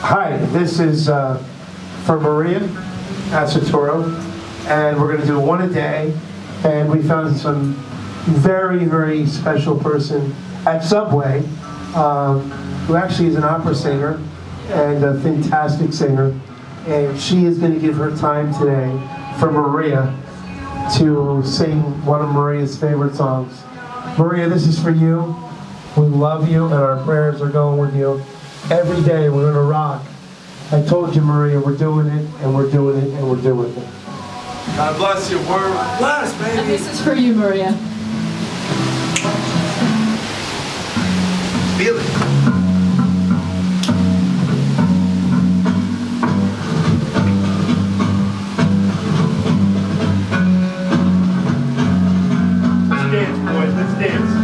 Hi, this is for Maria Accetturi, and we're going to do one a day. And we found some very, very special person at Subway, who actually is an opera singer and a fantastic singer. And she is going to give her time today for Maria to sing one of Maria's favorite songs. Maria, this is for you. We love you, and our prayers are going with you. Every day we're going to rock. I told you, Maria, we're doing it, and we're doing it, and we're doing it. God bless you. Word bless, baby. And this is for you, Maria. Feel it. Let's dance, boys. Let's dance.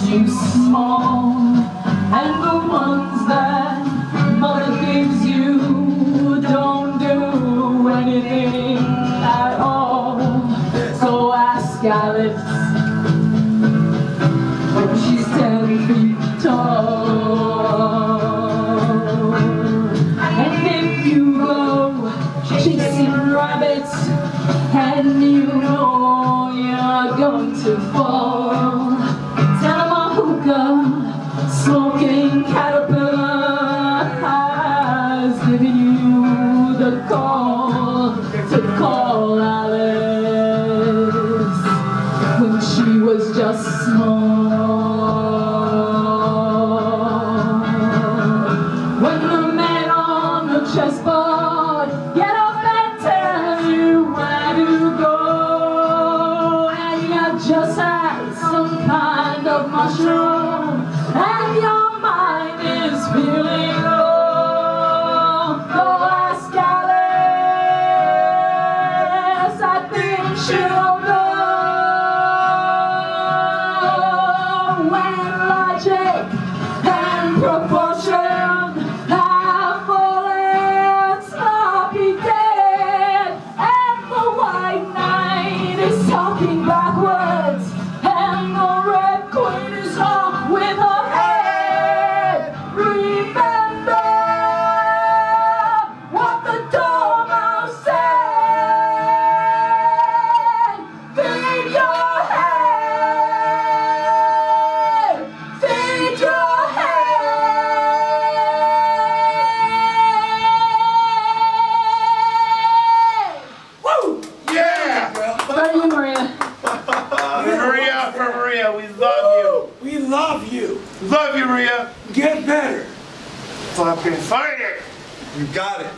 You small, and the ones that mother gives you don't do anything at all. So ask Alice when she's 10 feet tall. And if you go chasing rabbits and you know you're going to fall, smoking caterpillar has given you the call to call Alice when she was just small. When the man on the chessboard get up and tell you where to go, and you just had some kind of mushroom, and your mind is feeling low, go ask Alice, I think she'll know. When logic and proportion have fallen, sloppy dead, and the white knight is talking backwards, and the red queen is off with her. Maria, we love you. We love you. Love you, Maria. Get better. Fucking fight it. You got it.